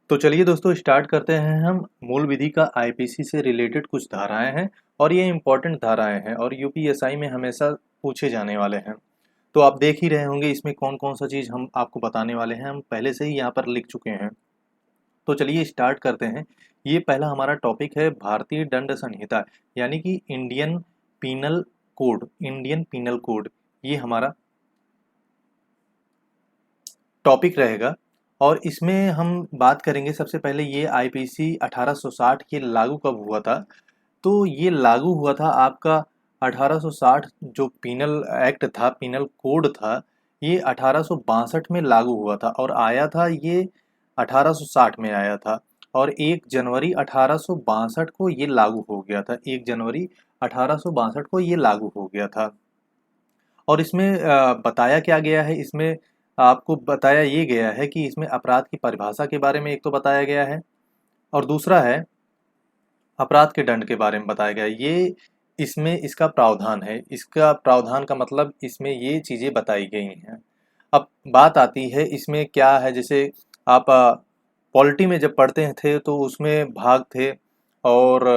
तो चलिए दोस्तों स्टार्ट करते हैं हम। मूल विधि का आईपीसी से रिलेटेड कुछ धाराएं हैं और ये इम्पोर्टेंट धाराएं हैं और यूपीएसआई में हमेशा पूछे जाने वाले हैं। तो आप देख ही रहे होंगे इसमें कौन कौन सा चीज़ हम आपको बताने वाले हैं, हम पहले से ही यहाँ पर लिख चुके हैं। तो चलिए स्टार्ट करते हैं। ये पहला हमारा टॉपिक है भारतीय दंड संहिता, यानी कि Indian penal code. Indian penal code ये हमारा टॉपिक रहेगा और इसमें हम बात करेंगे। सबसे पहले ये आईपीसी 1860 ये लागू कब हुआ था? तो ये लागू हुआ था आपका 1860। जो पीनल एक्ट था, पीनल कोड था, ये 1862 में लागू हुआ था और आया था ये 1860 में आया था और 1 जनवरी 1862 को ये लागू हो गया था। 1 जनवरी 1862 को ये लागू हो गया था। और इसमें बताया क्या गया है, इसमें आपको बताया ये गया है कि इसमें अपराध की परिभाषा के बारे में एक तो बताया गया है और दूसरा है अपराध के दंड के बारे में बताया गया है। ये इसमें इसका प्रावधान है। इसका प्रावधान का मतलब इसमें ये चीज़ें बताई गई हैं। अब बात आती है इसमें क्या है, जैसे आप पॉलिटी में जब पढ़ते थे तो उसमें भाग थे और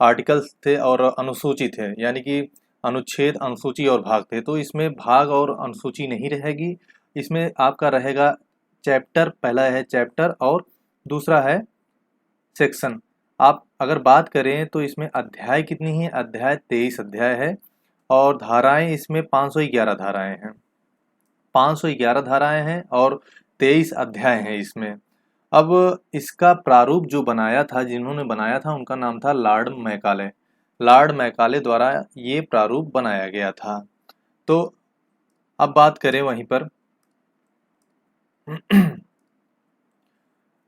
आर्टिकल्स थे और अनुसूची थे, यानी कि अनुच्छेद, अनुसूची और भाग थे। तो इसमें भाग और अनुसूची नहीं रहेगी, इसमें आपका रहेगा चैप्टर। पहला है चैप्टर और दूसरा है सेक्शन। आप अगर बात करें तो इसमें अध्याय कितनी है? अध्याय 23 अध्याय है और धाराएं इसमें 511 धाराएं हैं। 511 धाराएं हैं और 23 अध्याय हैं इसमें। अब इसका प्रारूप जो बनाया था, जिन्होंने बनाया था, उनका नाम था लॉर्ड मैकाले। लॉर्ड मैकाले द्वारा ये प्रारूप बनाया गया था। तो अब बात करें वहीं पर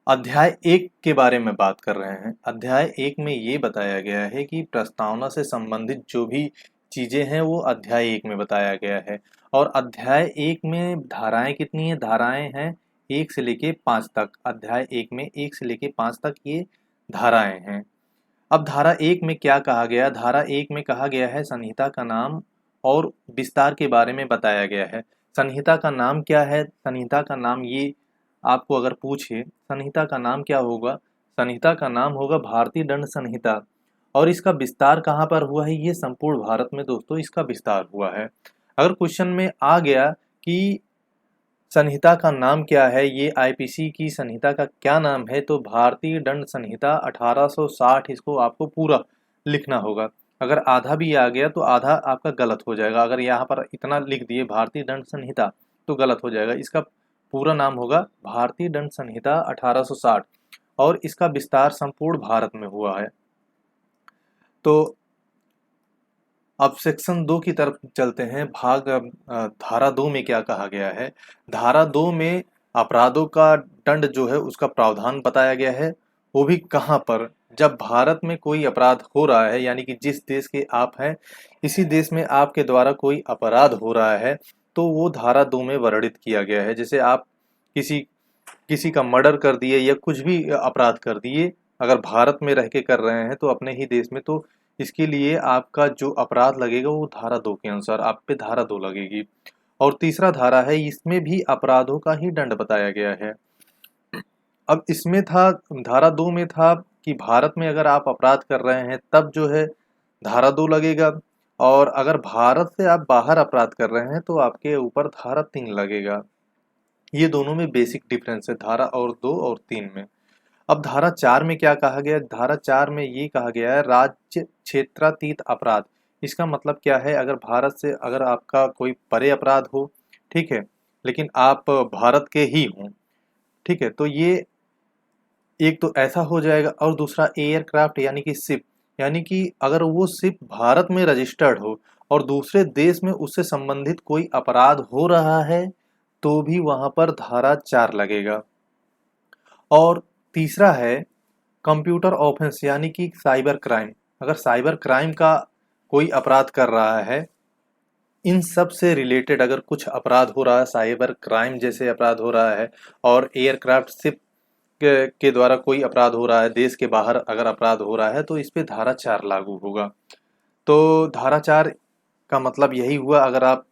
अध्याय 1 के बारे में बात कर रहे हैं। अध्याय 1 में ये बताया गया है कि प्रस्तावना से संबंधित जो भी चीजें हैं वो अध्याय 1 में बताया गया है। और अध्याय 1 में धाराएं कितनी है? धाराएं हैं 1 से लेके 5 तक। अध्याय 1 में 1 से लेके 5 तक ये धाराएं हैं। अब धारा 1 में क्या कहा गया? धारा 1 में कहा गया है संहिता का नाम और विस्तार के बारे में बताया गया है। संहिता का नाम क्या है? संहिता का नाम ये आपको अगर पूछे संहिता का नाम क्या होगा, संहिता का नाम होगा भारतीय दंड संहिता। और इसका विस्तार कहाँ पर हुआ है? ये संपूर्ण भारत में दोस्तों इसका विस्तार हुआ है। अगर क्वेश्चन में आ गया कि संहिता का नाम क्या है, ये आईपीसी की संहिता का क्या नाम है, तो भारतीय दंड संहिता 1860 इसको आपको पूरा लिखना होगा। अगर आधा भी आ गया तो आधा आपका गलत हो जाएगा। अगर यहाँ पर इतना लिख दिए भारतीय दंड संहिता तो गलत हो जाएगा। इसका पूरा नाम होगा भारतीय दंड संहिता 1860 और इसका विस्तार संपूर्ण भारत में हुआ है। तो अब सेक्शन 2 की तरफ चलते हैं। भाग धारा 2 में क्या कहा गया है? धारा 2 में अपराधों का दंड जो है उसका प्रावधान बताया गया है। वो भी कहाँ पर? जब भारत में कोई अपराध हो रहा है, यानी कि जिस देश के आप हैं इसी देश में आपके द्वारा कोई अपराध हो रहा है, तो वो धारा 2 में वर्णित किया गया है। जैसे आप किसी किसी का मर्डर कर दिए या कुछ भी अपराध कर दिए, अगर भारत में रह के कर रहे हैं तो अपने ही देश में, तो इसके लिए आपका जो अपराध लगेगा वो धारा 2 के अनुसार आप पे धारा 2 लगेगी। और तीसरा धारा है, इसमें भी अपराधों का ही दंड बताया गया है। अब इसमें था, धारा 2 में था कि भारत में अगर आप अपराध कर रहे हैं तब जो है धारा 2 लगेगा, और अगर भारत से आप बाहर अपराध कर रहे हैं तो आपके ऊपर धारा 3 लगेगा। ये दोनों में बेसिक डिफरेंस है, धारा और 2 और 3 में। अब धारा 4 में क्या कहा गया? धारा 4 में ये कहा गया है राज्य क्षेत्रातीत अपराध। इसका मतलब क्या है? अगर भारत से अगर आपका कोई परे अपराध हो, ठीक है, लेकिन आप भारत के ही हों, ठीक है, तो ये एक तो ऐसा हो जाएगा। और दूसरा एयरक्राफ्ट यानी कि शिप, यानी कि अगर वो शिप भारत में रजिस्टर्ड हो और दूसरे देश में उससे संबंधित कोई अपराध हो रहा है तो भी वहां पर धारा 4 लगेगा। और तीसरा है कंप्यूटर ऑफेंस, यानी कि साइबर क्राइम। अगर साइबर क्राइम का कोई अपराध कर रहा है, इन सब से रिलेटेड अगर कुछ अपराध हो रहा है, साइबर क्राइम जैसे अपराध हो रहा है और एयरक्राफ्ट शिप के द्वारा कोई अपराध हो रहा है, देश के बाहर अगर अपराध हो रहा है, तो इस पे धारा 4 लागू होगा। तो धारा 4 का मतलब यही हुआ, अगर आप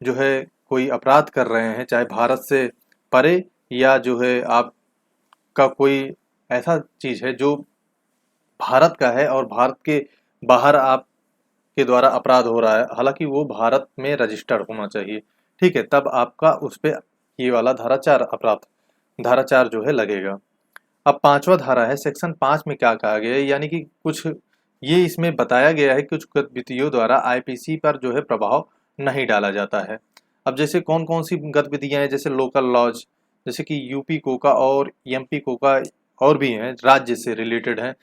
जो है कोई अपराध कर रहे हैं चाहे भारत से परे या जो है आप का कोई ऐसा चीज़ है जो भारत का है और भारत के बाहर आपके द्वारा अपराध हो रहा है, हालांकि वो भारत में रजिस्टर्ड होना चाहिए, ठीक है, तब आपका उस पे ये वाला धारा 4 अपराध, धारा 4 जो है लगेगा। अब 5वां धारा है, सेक्शन 5 में क्या कहा गया है, यानी कि कुछ ये इसमें बताया गया है कि कुछ गतिविधियों द्वारा आईपीसी पर जो है प्रभाव नहीं डाला जाता है। अब जैसे कौन कौन सी गतिविधियां हैं, जैसे लोकल लॉज, जैसे कि यूपी कोका और एमपी कोका और भी हैं, राज्य से रिलेटेड हैं।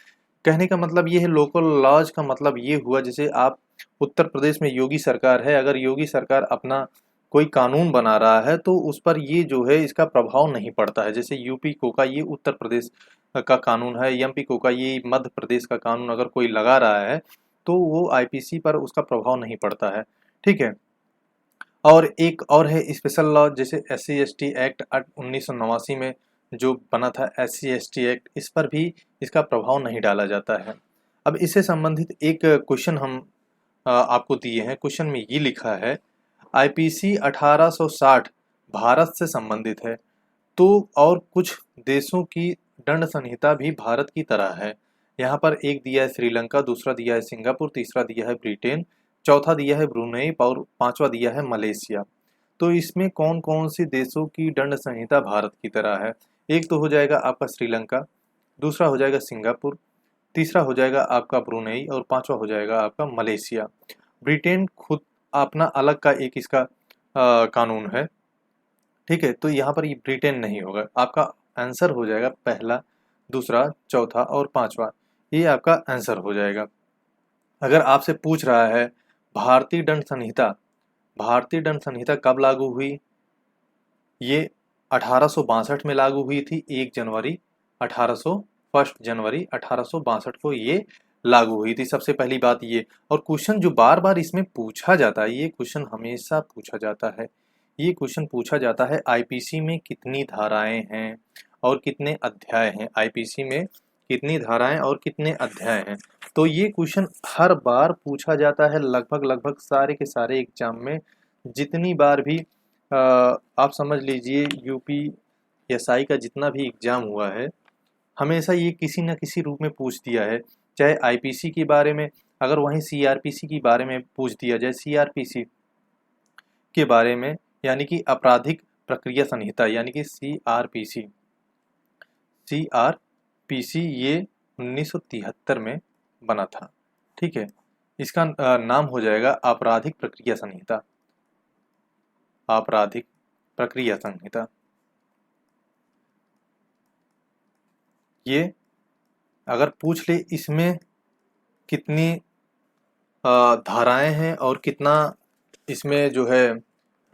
कहने का मतलब ये है, लोकल लॉज का मतलब ये हुआ, जैसे आप उत्तर प्रदेश में योगी सरकार है, अगर योगी सरकार अपना कोई कानून बना रहा है तो उस पर ये जो है इसका प्रभाव नहीं पड़ता है। जैसे यूपी कोका ये उत्तर प्रदेश का कानून है, एमपी कोका ये मध्य प्रदेश का कानून अगर कोई लगा रहा है तो वो आईपीसी पर उसका प्रभाव नहीं पड़ता है, ठीक है। और एक और है स्पेशल लॉ, जैसे SC/ST एक्ट 1989 में जो बना था, SC/ST एक्ट, इस पर भी इसका प्रभाव नहीं डाला जाता है। अब इससे संबंधित एक क्वेश्चन हम आपको दिए हैं। क्वेश्चन में ये लिखा है, आईपीसी 1860 भारत से संबंधित है, तो और कुछ देशों की दंड संहिता भी भारत की तरह है। यहाँ पर एक दिया है श्रीलंका, दूसरा दिया है सिंगापुर, तीसरा दिया है ब्रिटेन, चौथा दिया है ब्रुनेई और पांचवा दिया है मलेशिया। तो इसमें कौन कौन सी देशों की दंड संहिता भारत की तरह है? एक तो हो जाएगा आपका श्रीलंका, दूसरा हो जाएगा सिंगापुर, तीसरा हो जाएगा आपका ब्रुनेई और पांचवा हो जाएगा आपका मलेशिया। ब्रिटेन खुद अपना अलग का एक इसका कानून है, ठीक है, तो यहाँ पर ये ब्रिटेन नहीं होगा। आपका आंसर हो जाएगा पहला, दूसरा, चौथा और पांचवा, ये आपका आंसर हो जाएगा। अगर आपसे पूछ रहा है भारतीय दंड संहिता, भारतीय दंड संहिता कब लागू हुई? ये 1862 में लागू हुई थी, 1 जनवरी 1862 को ये लागू हुई थी, सबसे पहली बात ये। और क्वेश्चन जो बार बार इसमें पूछा जाता है, ये क्वेश्चन हमेशा पूछा जाता है, ये क्वेश्चन पूछा जाता है, आईपीसी में कितनी धाराएं हैं और कितने अध्याय हैं, आईपीसी में कितनी धाराएं और कितने अध्याय हैं। तो ये क्वेश्चन हर बार पूछा जाता है, लगभग लगभग सारे के सारे एग्जाम में, जितनी बार भी आप समझ लीजिए यूपीएसआई का जितना भी एग्जाम हुआ है, हमेशा ये किसी न किसी रूप में पूछ दिया है। चाहे आईपीसी के बारे में, अगर वहीं सीआरपीसी के बारे में पूछ दिया जाए, सीआरपीसी के बारे में यानी कि आपराधिक प्रक्रिया संहिता, यानी कि सीआरपीसी, सीआरपीसी ये 1973 में बना था, ठीक है। इसका नाम हो जाएगा आपराधिक प्रक्रिया संहिता, आपराधिक प्रक्रिया संहिता। ये अगर पूछ ले इसमें कितनी धाराएं हैं और कितना इसमें जो है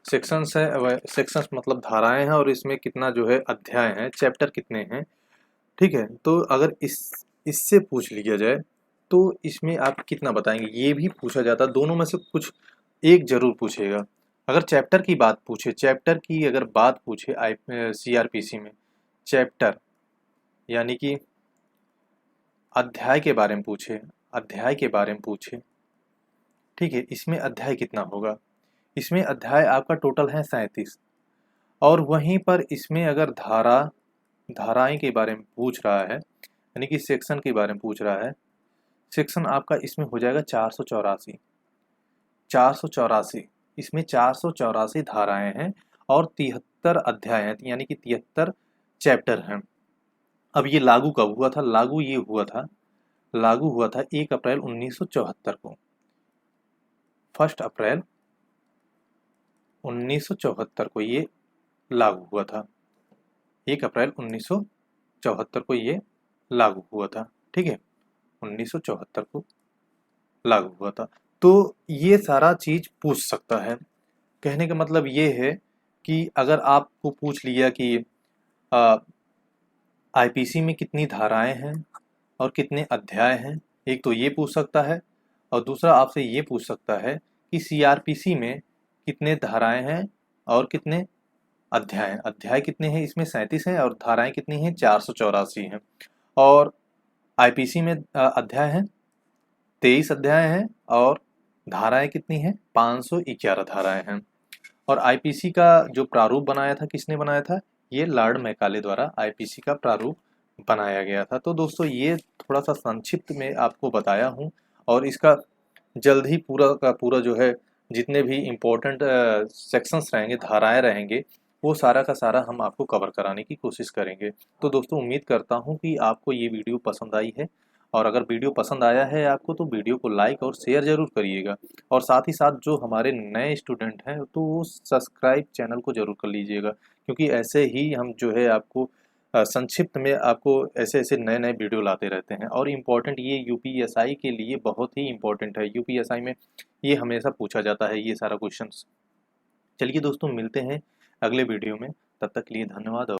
सेक्शंस है, सेक्शंस मतलब धाराएं हैं, और इसमें कितना जो है अध्याय हैं, चैप्टर कितने हैं, ठीक है। तो अगर इससे पूछ लिया जाए तो इसमें आप कितना बताएंगे, ये भी पूछा जाता, दोनों में से कुछ एक जरूर पूछेगा। अगर चैप्टर की बात पूछे, चैप्टर की अगर बात पूछे सीआरपीसी में, चैप्टर यानी कि अध्याय के बारे में पूछे, अध्याय के बारे में पूछे, ठीक है, इसमें अध्याय कितना होगा? इसमें अध्याय आपका टोटल है 37, और वहीं पर इसमें अगर धाराएं के बारे में पूछ रहा है, यानी कि सेक्शन के बारे में पूछ रहा है, सेक्शन आपका इसमें हो जाएगा 484, 484, इसमें 484 धाराएं हैं और 73 अध्याय हैं, यानी कि 73 चैप्टर हैं। अब ये लागू कब हुआ था? लागू ये हुआ था, लागू हुआ था 1 अप्रैल 1974 को, 1 अप्रैल 1974 को ये लागू हुआ था, 1 अप्रैल 1974 को ये लागू हुआ था, ठीक है, 1974 को लागू हुआ था। तो ये सारा चीज पूछ सकता है। कहने का मतलब ये है कि अगर आपको पूछ लिया कि आईपीसी में कितनी धाराएं हैं और कितने अध्याय हैं, एक तो ये पूछ सकता है, और दूसरा आपसे ये पूछ सकता है कि सीआरपीसी में कितने धाराएं हैं और कितने अध्याय हैं। अध्याय कितने हैं? इसमें 37 हैं, और धाराएं कितनी हैं? 484 हैं। और आईपीसी में अध्याय हैं 23 अध्याय हैं, और धाराएं कितनी हैं? 511 धाराएं हैं। और आईपीसी का जो प्रारूप बनाया था, किसने बनाया था? ये लॉर्ड मैकाले द्वारा आईपीसी का प्रारूप बनाया गया था। तो दोस्तों ये थोड़ा सा संक्षिप्त में आपको बताया हूँ, और इसका जल्द ही पूरा का पूरा जो है जितने भी इम्पोर्टेंट सेक्शंस रहेंगे, धाराएं रहेंगे, वो सारा का सारा हम आपको कवर कराने की कोशिश करेंगे। तो दोस्तों उम्मीद करता हूँ कि आपको ये वीडियो पसंद आई है, और अगर वीडियो पसंद आया है आपको तो वीडियो को लाइक और शेयर ज़रूर करिएगा, और साथ ही साथ जो हमारे नए स्टूडेंट हैं तो वो सब्सक्राइब चैनल को ज़रूर कर लीजिएगा, क्योंकि ऐसे ही हम जो है आपको संक्षिप्त में आपको ऐसे ऐसे नए नए वीडियो लाते रहते हैं। और इम्पॉर्टेंट ये यूपीएसआई के लिए बहुत ही इम्पोर्टेंट है, यूपीएसआई में ये हमेशा पूछा जाता है ये सारा क्वेश्चंस। चलिए दोस्तों मिलते हैं अगले वीडियो में, तब तक के लिए धन्यवाद।